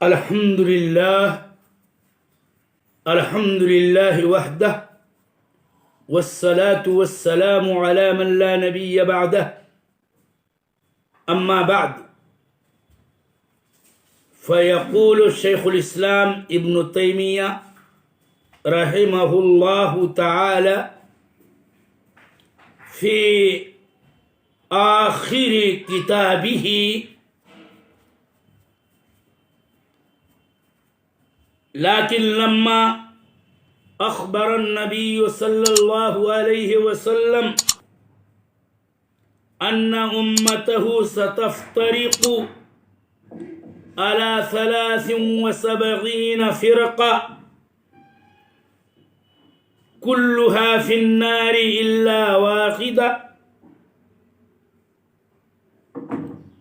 الحمد لله وحده والصلاة والسلام على من لا نبي بعده أما بعد فيقول الشيخ الإسلام ابن تيمية رحمه الله تعالى في آخر كتابه: لكن لما أخبر النبي صلى الله عليه وسلم أن أمته ستفترق على 73 فرقة كلها في النار إلا واحدة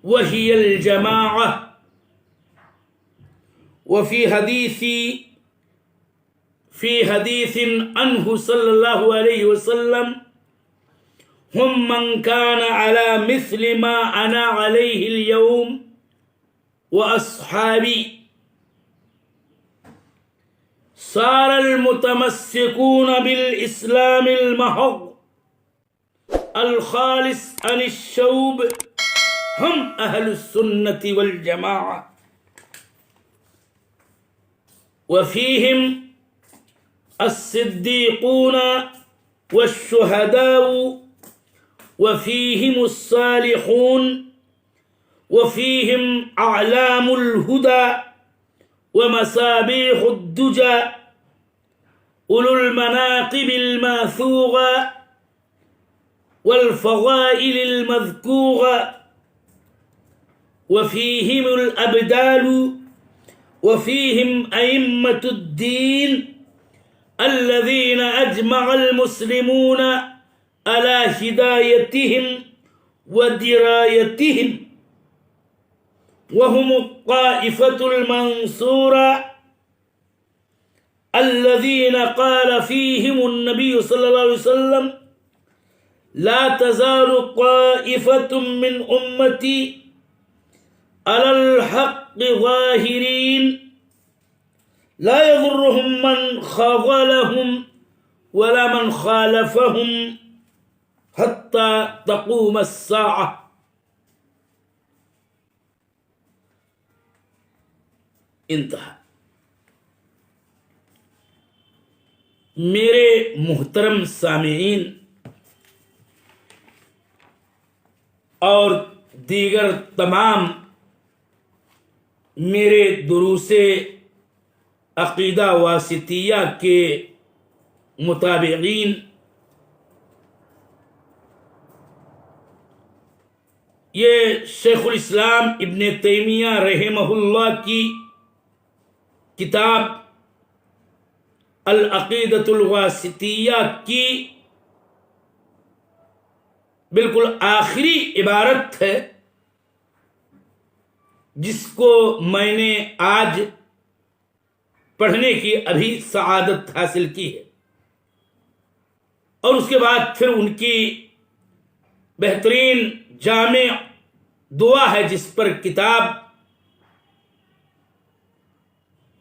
وهي الجماعة. وفي حديث عنه صلى الله عليه وسلم: هم من كان على مثل ما أنا عليه اليوم وأصحابي. صار المتمسكون بالإسلام المحض الخالص عن الشوب هم أهل السنة والجماعة، وفيهم الصديقون والشهداء، وفيهم الصالحون، وفيهم أعلام الهدى ومصابيح الدجى، أولو المناقب الماثورة والفضائل المذكورة، وفيهم الأبدال، وفيهم أئمة الدين الذين أجمع المسلمون على هدايتهم ودرايتهم، وهم الطائفة المنصورة الذين قال فيهم النبي صلى الله عليه وسلم: لا تزال طائفة من أمتي على الحق ظاهرين لا يضرهم من خذلهم ولا من خالفهم حتى تقوم الساعة. انتہا. میرے محترم سامعین اور دیگر تمام میرے دروس عقیدہ واسطیہ کے متابعین، یہ شیخ الاسلام ابن تیمیہ رحمہ اللہ کی کتاب العقیدۃ الواسطیہ کی بالکل آخری عبارت ہے، جس کو میں نے آج پڑھنے کی ابھی سعادت حاصل کی ہے، اور اس کے بعد پھر ان کی بہترین جامع دعا ہے جس پر کتاب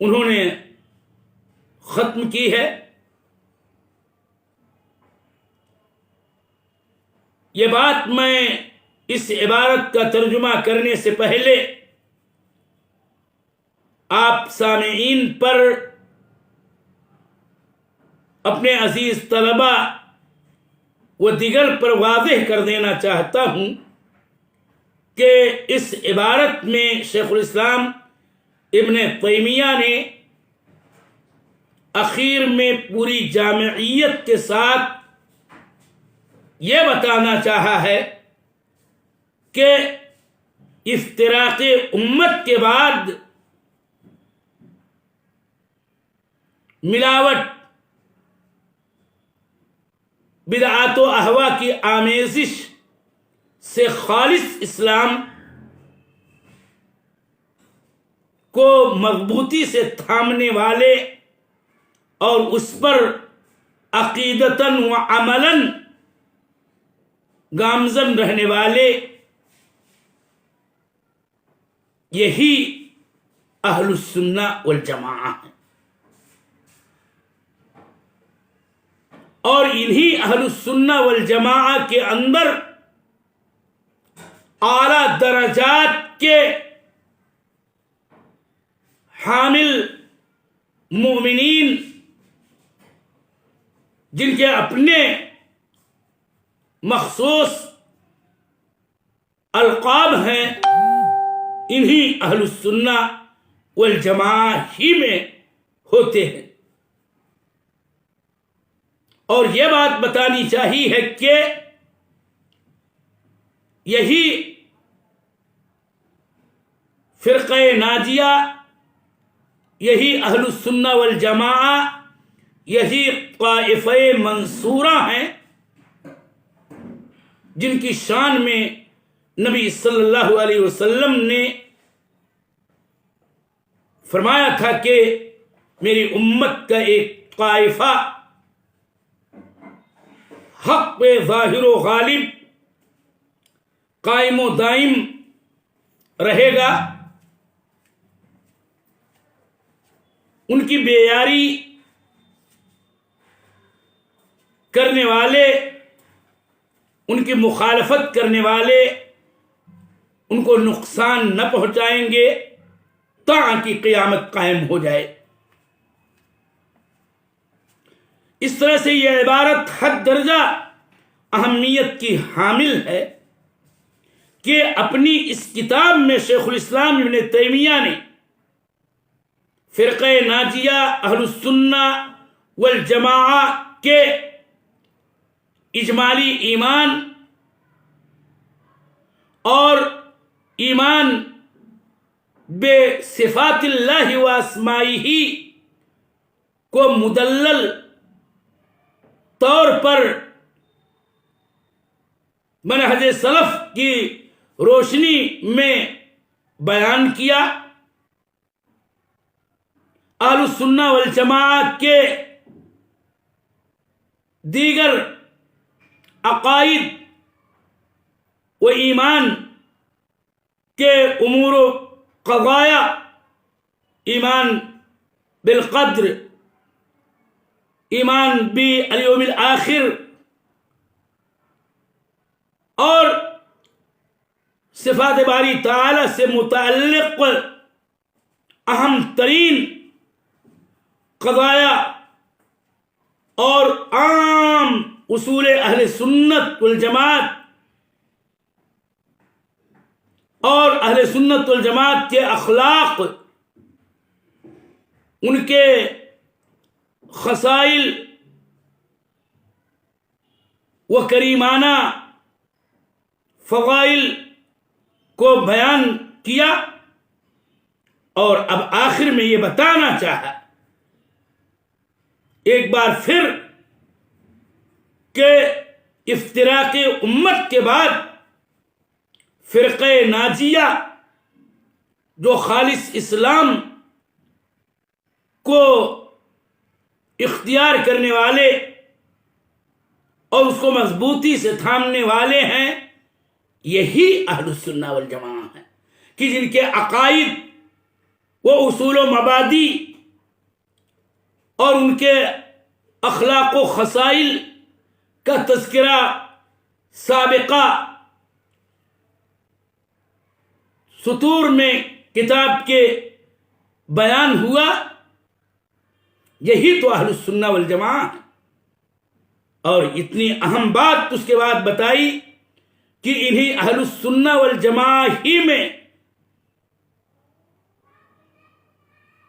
انہوں نے ختم کی ہے. یہ بات میں اس عبارت کا ترجمہ کرنے سے پہلے آپ سامعین پر، اپنے عزیز طلبہ و دیگر پر واضح کر دینا چاہتا ہوں کہ اس عبارت میں شیخ الاسلام ابن تیمیہ نے اخیر میں پوری جامعیت کے ساتھ یہ بتانا چاہا ہے کہ افتراق امت کے بعد ملاوٹ، بدعات و اہوا کی آمیزش سے خالص اسلام کو مضبوطی سے تھامنے والے اور اس پر عقیدتاً و عملاً گامزن رہنے والے، یہی اہل السنہ والجماعہ ہیں، اور انہی اہل السنہ والجماعہ کے اندر اعلیٰ درجات کے حامل مومنین جن کے اپنے مخصوص القاب ہیں، انہی اہل السنہ والجماعہ ہی میں ہوتے ہیں۔ اور یہ بات بتانی چاہیے کہ یہی فرقہ ناجیہ، یہی اہل السنہ والجماعہ، یہی طائفہ منصورہ ہیں جن کی شان میں نبی صلی اللہ علیہ وسلم نے فرمایا تھا کہ میری امت کا ایک طائفہ حق پہ ظاہر و غالب قائم و دائم رہے گا، ان کی بے یاری کرنے والے، ان کی مخالفت کرنے والے ان کو نقصان نہ پہنچائیں گے تاکہ قیامت قائم ہو جائے۔ اس طرح سے یہ عبارت حد درجہ اہمیت کی حامل ہے کہ اپنی اس کتاب میں شیخ الاسلام ابن تیمیہ نے فرقہ ناجیہ اہل السنہ والجماعہ کے اجمالی ایمان اور ایمان بے صفات اللہ و اسمائہ کو مدلل طور پر منہج سلف کی روشنی میں بیان کیا، اہل السنہ والجماعہ کے دیگر عقائد و ایمان کے امور و قضایا، ایمان بالقدر، ایمان بالیوم الآخر، اور صفات باری تعالی سے متعلق اہم ترین قضایا اور عام اصول اہل سنت والجماعت اور اہل سنت والجماعت کے اخلاق، ان کے خصائل و کریمانہ فضائل کو بیان کیا، اور اب آخر میں یہ بتانا چاہا ایک بار پھر کہ افتراق امت کے بعد فرقہ ناجیہ جو خالص اسلام کو اختیار کرنے والے اور اس کو مضبوطی سے تھامنے والے ہیں، یہی اہل السنہ والجماعہ ہیں کہ جن کے عقائد و اصول و مبادی اور ان کے اخلاق و خصائل کا تذکرہ سابقہ سطور میں کتاب کے بیان ہوا، یہی تو اہل السنہ والجماعہ ہیں۔ اور اتنی اہم بات اس کے بعد بتائی کہ انہی اہل السنہ والجماعہ ہی میں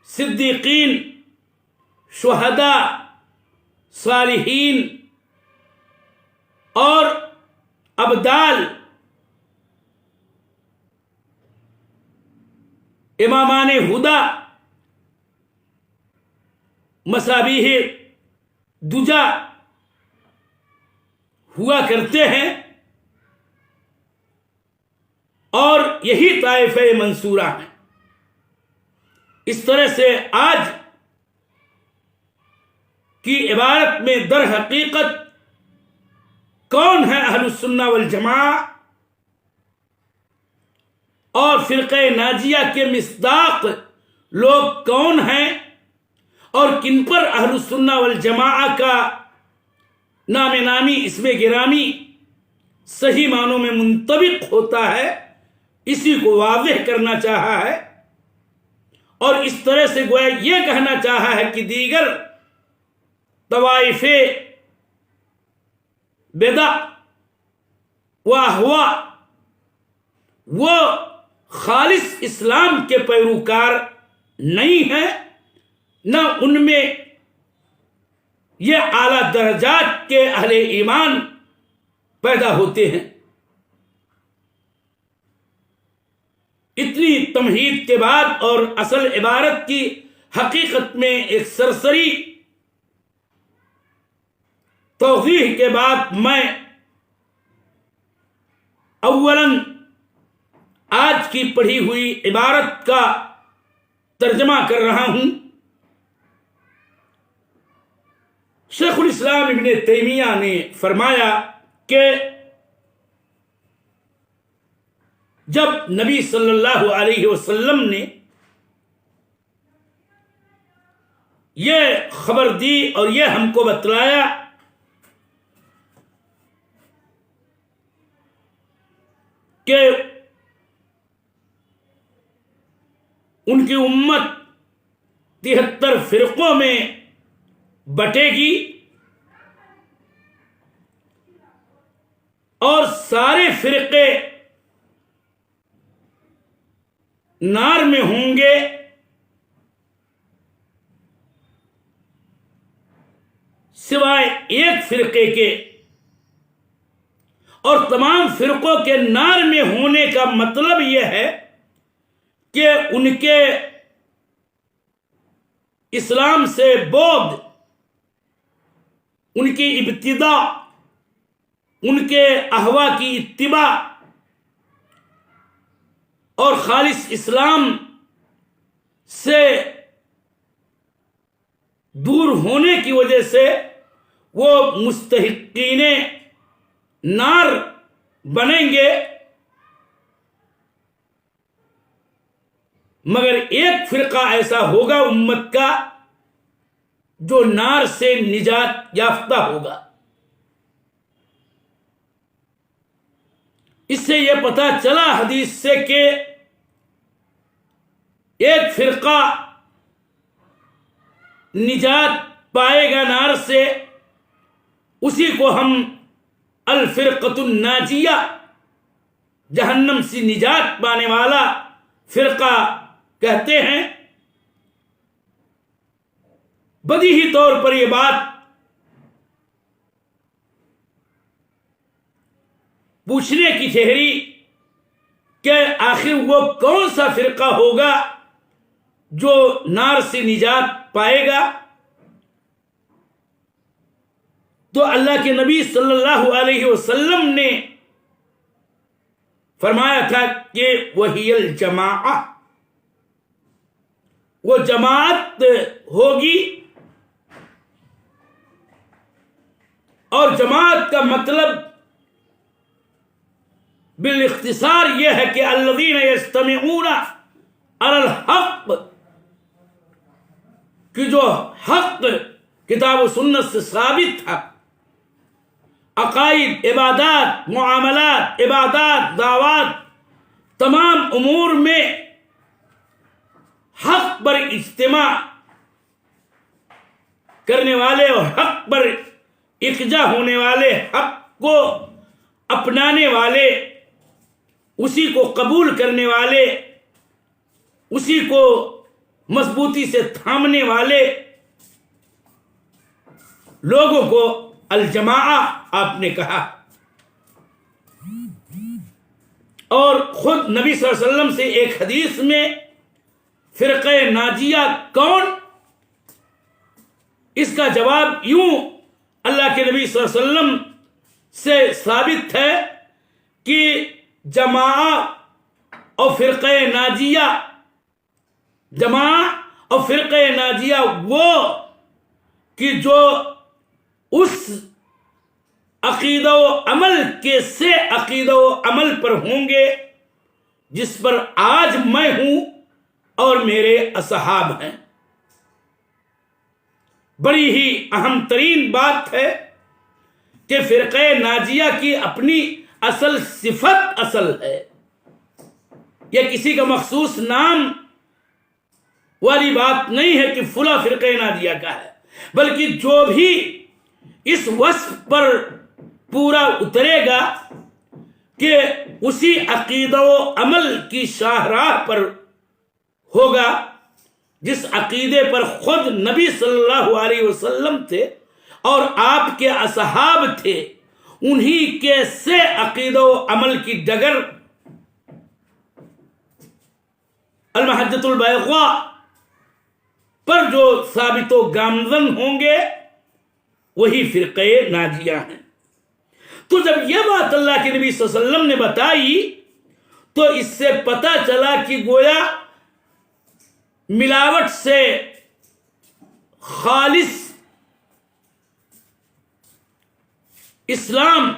صدیقین، شہداء، صالحین اور ابدال، امامان ہدا، مصابیح دجا ہوا کرتے ہیں، اور یہی طائفہ منصورہ ہیں۔ اس طرح سے آج کی عبارت میں در حقیقت کون ہے اہل السنہ والجماعہ اور فرقہ ناجیہ کے مصداق لوگ کون ہیں اور کن پر اہل السنہ والجماعہ کا نام نامی اسم گرامی صحیح معنوں میں منطبق ہوتا ہے، اسی کو واضح کرنا چاہا ہے، اور اس طرح سے گویا یہ کہنا چاہا ہے کہ دیگر طوائف بدع و اہوا وہ خالص اسلام کے پیروکار نہیں ہیں، نہ ان میں یہ اعلیٰ درجات کے اہل ایمان پیدا ہوتے ہیں۔ اتنی تمہید کے بعد اور اصل عبارت کی حقیقت میں ایک سرسری توضیح کے بعد میں اولاً آج کی پڑھی ہوئی عبارت کا ترجمہ کر رہا ہوں۔ شیخ الاسلام ابن تیمیہ نے فرمایا کہ جب نبی صلی اللہ علیہ وسلم نے یہ خبر دی اور یہ ہم کو بتلایا کہ ان کی امت 73 فرقوں میں بٹے گی اور سارے فرقے نار میں ہوں گے، سوائے ایک فرقے کے، اور تمام فرقوں کے نار میں ہونے کا مطلب یہ ہے کہ ان کے اسلام سے بعد، ان کی ابتداء، ان کے اہوا کی اتباع اور خالص اسلام سے دور ہونے کی وجہ سے وہ مستحقین نار بنیں گے، مگر ایک فرقہ ایسا ہوگا امت کا جو نار سے نجات یافتہ ہوگا۔ اس سے یہ پتہ چلا حدیث سے کہ ایک فرقہ نجات پائے گا نار سے، اسی کو ہم الفرقۃ الناجیہ، جہنم سے نجات پانے والا فرقہ کہتے ہیں۔ بدیہی طور پر یہ بات پوچھنے کی ٹھہری کہ آخر وہ کون سا فرقہ ہوگا جو نار سے نجات پائے گا؟ تو اللہ کے نبی صلی اللہ علیہ وسلم نے فرمایا تھا کہ وہی الجماعہ، وہ جماعت ہوگی، اور جماعت کا مطلب بالاختصار یہ ہے کہ الذین یجتمعون علی الحق، کہ جو حق کتاب و سنت سے ثابت تھا، عقائد، عبادات، معاملات، عبادات، دعوات، تمام امور میں حق پر اجتماع کرنے والے اور حق پر اکجا ہونے والے، حق کو اپنانے والے، اسی کو قبول کرنے والے، اسی کو مضبوطی سے تھامنے والے لوگوں کو الجماعہ آپ نے کہا۔ اور خود نبی صلی اللہ علیہ وسلم سے ایک حدیث میں فرقہ ناجیہ کون، اس کا جواب یوں اللہ کے نبی صلی اللہ علیہ وسلم سے ثابت ہے کہ جماعت اور فرقہ ناجیہ، جماعت اور فرقہ ناجیہ وہ کہ جو اس عقیدہ و عمل کے سے عقیدہ و عمل پر ہوں گے جس پر آج میں ہوں اور میرے اصحاب ہیں۔ بڑی ہی اہم ترین بات ہے کہ فرقہ ناجیہ کی اپنی اصل صفت اصل ہے، یہ کسی کا مخصوص نام والی بات نہیں ہے کہ فلاں فرقہ ناجیہ کا ہے، بلکہ جو بھی اس وصف پر پورا اترے گا کہ اسی عقیدہ و عمل کی شاہراہ پر ہوگا جس عقیدے پر خود نبی صلی اللہ علیہ وسلم تھے اور آپ کے اصحاب تھے، انہی کے سے عقیدہ و عمل کی ڈگر المحجۃ البیضاء پر جو ثابت و گامزن ہوں گے وہی فرقہ ناجیہ ہیں۔ تو جب یہ بات اللہ کے نبی صلی اللہ علیہ وسلم نے بتائی تو اس سے پتہ چلا کہ گویا ملاوٹ سے خالص اسلام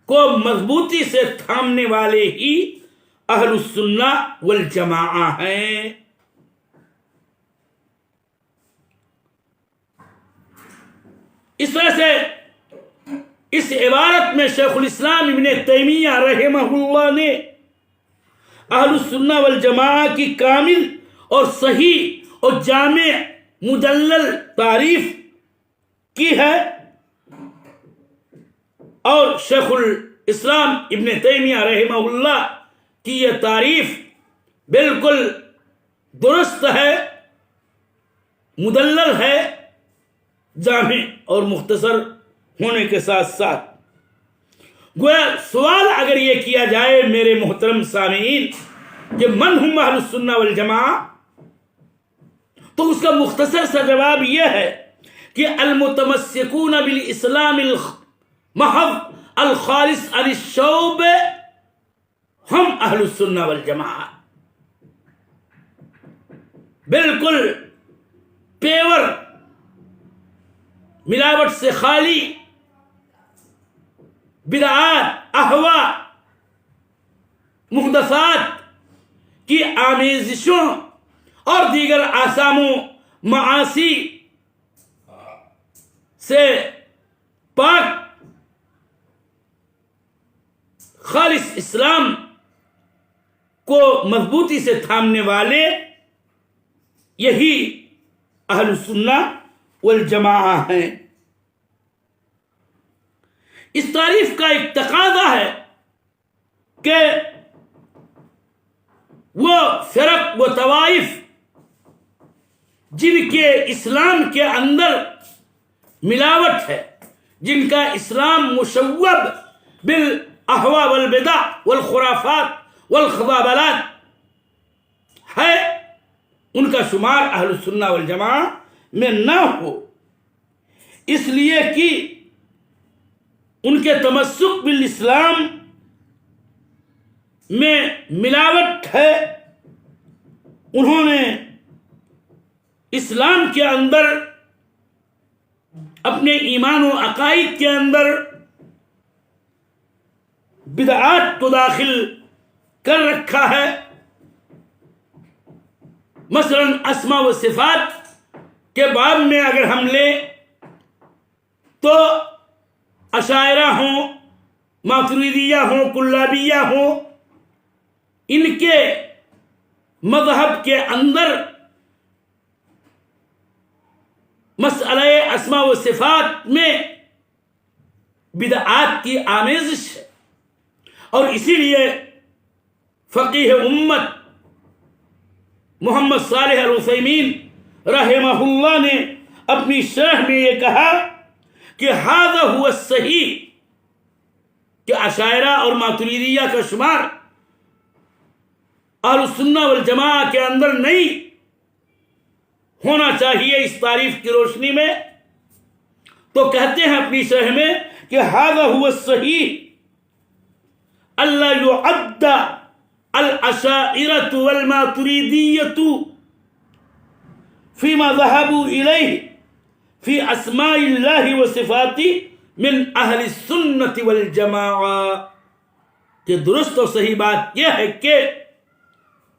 کو مضبوطی سے تھامنے والے ہی اہل السنہ والجماعہ ہیں۔ اس طرح سے اس عبارت میں شیخ الاسلام ابن تیمیہ رحمہ اللہ نے اہل السنہ والجماعہ کی کامل اور صحیح اور جامع مدلل تعریف کی ہے، اور شیخ الاسلام ابن تیمیہ رحمہ اللہ کی یہ تعریف بالکل درست ہے، مدلل ہے، جامع اور مختصر ہونے کے ساتھ ساتھ۔ گویا سوال اگر یہ کیا جائے میرے محترم سامعین کہ من ہم اہل السنہ والجماعہ، تو اس کا مختصر سا جواب یہ ہے کہ المتمسکون بالاسلام المحض الخالص عن الشوب ہم اہل السنہ والجماعہ، بالکل پیور ملاوٹ سے خالی بدعات، اہواء، محدثات کی آمیزشوں اور دیگر آثام و معاصی سے پاک خالص اسلام کو مضبوطی سے تھامنے والے یہی اہل السنہ والجماعہ ہیں۔ اس تعریف کا ایک تقاضا ہے کہ وہ فرق و طوائف جن کے اسلام کے اندر ملاوٹ ہے، جن کا اسلام مشوب بالاہواء والبدع والخرافات والخزعبلات ہے، ان کا شمار اہل السنہ والجماعہ میں نہ ہو، اس لیے کہ ان کے تمسک بالاسلام میں ملاوٹ ہے، انہوں نے اسلام کے اندر اپنے ایمان و عقائد کے اندر بدعات کو داخل کر رکھا ہے۔ مثلا اسماء و صفات کے باب میں اگر ہم لیں تو اشاعرہ ہوں، ماتریدیہ ہوں، کلابیہ ہوں، ان کے مذہب کے اندر مسئلہ اسماء و صفات میں بدعات کی آمیزش ہے، اور اسی لیے فقیہ امت محمد صالح العثیمین رحمہ اللہ نے اپنی شرح میں یہ کہا کہ ھذا هو الصحیح، کہ اشاعرہ اور ماتریدیہ کا شمار اہل السنہ والجماعہ کے اندر نہیں ہونا چاہیے اس تعریف کی روشنی میں، تو کہتے ہیں اپنی شرح میں کہ ھذا هو الصحیح الا يعد الاشاعرة والماتریدیة فيما ذهبوا إليه في اسماء اللہ وصفاته من اہل السنة والجماعہ، کہ درست اور صحیح بات یہ ہے کہ